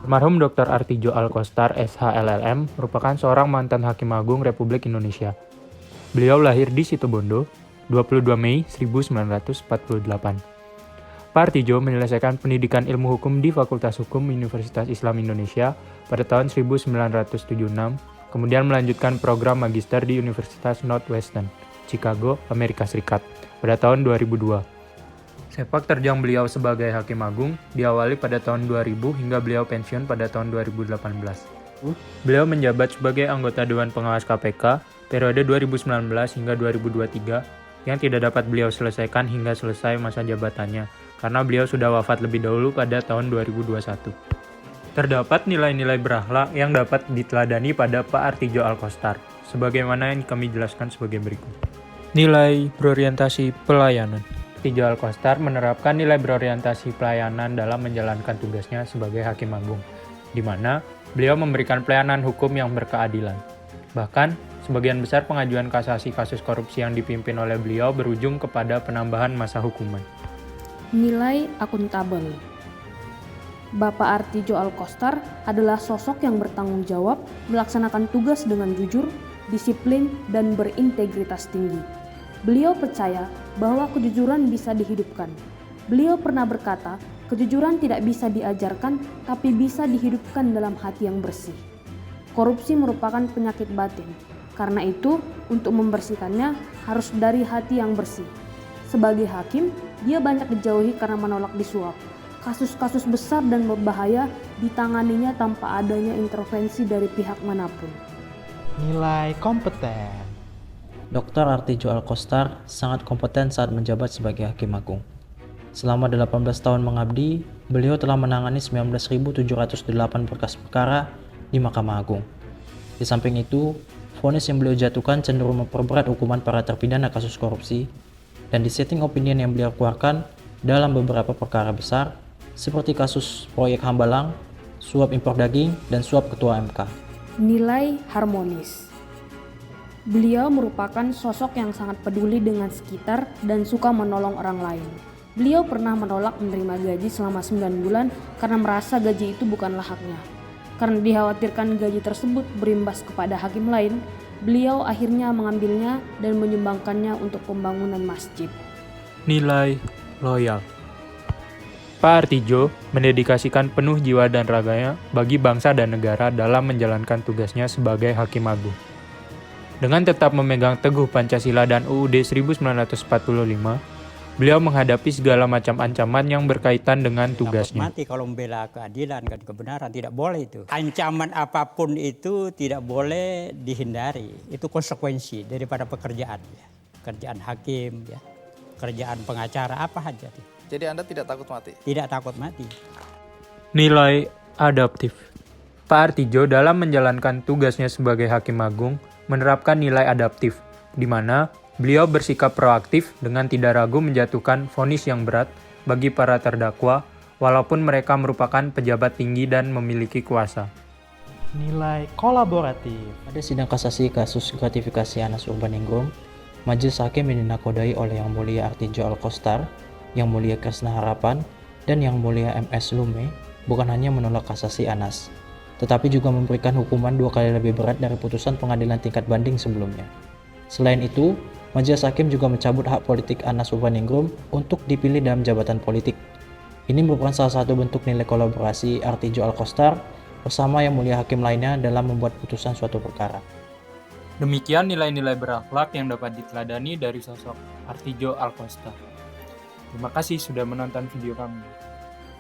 Almarhum Dr. Artijo Alkostar, SH-LLM, merupakan seorang mantan Hakim Agung Republik Indonesia. Beliau lahir di Situbondo, 22 Mei 1948. Pak Artijo menyelesaikan pendidikan ilmu hukum di Fakultas Hukum Universitas Islam Indonesia pada tahun 1976, kemudian melanjutkan program magister di Universitas Northwestern, Chicago, Amerika Serikat, pada tahun 2002. Sepak terjang beliau sebagai Hakim Agung diawali pada tahun 2000 hingga beliau pensiun pada tahun 2018. Beliau menjabat sebagai anggota Dewan Pengawas KPK periode 2019 hingga 2023 yang tidak dapat beliau selesaikan hingga selesai masa jabatannya karena beliau sudah wafat lebih dahulu pada tahun 2021. Terdapat nilai-nilai berakhlak yang dapat diteladani pada Pak Artijo Alkostar, sebagaimana yang kami jelaskan sebagai berikut. Nilai berorientasi pelayanan. Artijo Alkostar menerapkan nilai berorientasi pelayanan dalam menjalankan tugasnya sebagai Hakim Agung, di mana beliau memberikan pelayanan hukum yang berkeadilan. Bahkan, sebagian besar pengajuan kasasi kasus korupsi yang dipimpin oleh beliau berujung kepada penambahan masa hukuman. Nilai akuntabel. Bapak Artijo Alkostar adalah sosok yang bertanggung jawab, melaksanakan tugas dengan jujur, disiplin, dan berintegritas tinggi. Beliau percaya bahwa kejujuran bisa dihidupkan. Beliau pernah berkata, kejujuran tidak bisa diajarkan, tapi bisa dihidupkan dalam hati yang bersih. Korupsi merupakan penyakit batin. Karena itu, untuk membersihkannya harus dari hati yang bersih. Sebagai hakim, dia banyak dijauhi karena menolak disuap. Kasus-kasus besar dan berbahaya ditanganinya tanpa adanya intervensi dari pihak manapun. Nilai kompeten. Dr. Artijo Alkostar sangat kompeten saat menjabat sebagai Hakim Agung. Selama 18 tahun mengabdi, beliau telah menangani 19.708 berkas perkara di Mahkamah Agung. Di samping itu, vonis yang beliau jatuhkan cenderung memperberat hukuman para terpidana kasus korupsi, dan dissenting opinion yang beliau keluarkan dalam beberapa perkara besar, seperti kasus proyek Hambalang, suap impor daging, dan suap ketua MK. Nilai harmonis. Beliau merupakan sosok yang sangat peduli dengan sekitar dan suka menolong orang lain. Beliau pernah menolak menerima gaji selama 9 bulan karena merasa gaji itu bukanlah haknya. Karena dikhawatirkan gaji tersebut berimbas kepada hakim lain, beliau akhirnya mengambilnya dan menyumbangkannya untuk pembangunan masjid. Nilai loyal. Pak Artijo mendedikasikan penuh jiwa dan raganya bagi bangsa dan negara dalam menjalankan tugasnya sebagai Hakim Agung. Dengan tetap memegang teguh Pancasila dan UUD 1945, beliau menghadapi segala macam ancaman yang berkaitan dengan tugasnya. Mati kalau membela keadilan dan kebenaran, tidak boleh itu. Ancaman apapun itu tidak boleh dihindari. Itu konsekuensi daripada pekerjaan. Ya. Kerjaan hakim, ya. Kerjaan pengacara, apa saja. Jadi Anda tidak takut mati? Tidak takut mati. Nilai adaptif. Pak Artijo dalam menjalankan tugasnya sebagai Hakim Agung menerapkan nilai adaptif, di mana beliau bersikap proaktif dengan tidak ragu menjatuhkan vonis yang berat bagi para terdakwa, walaupun mereka merupakan pejabat tinggi dan memiliki kuasa. Nilai kolaboratif. Pada sidang kasasi kasus gratifikasi Anas Urbaningrum, majelis hakim yang dinakodai oleh Yang Mulia Artijo Alkostar, Yang Mulia Kresna Harapan, dan Yang Mulia MS Lume bukan hanya menolak kasasi Anas, tetapi juga memberikan hukuman 2 kali lebih berat dari putusan pengadilan tingkat banding sebelumnya. Selain itu, majelis hakim juga mencabut hak politik Anas Urbaningrum untuk dipilih dalam jabatan politik. Ini merupakan salah satu bentuk nilai kolaborasi Artijo Alkostar bersama Yang Mulia Hakim lainnya dalam membuat putusan suatu perkara. Demikian nilai-nilai berakhlak yang dapat diteladani dari sosok Artijo Alkostar. Terima kasih sudah menonton video kami.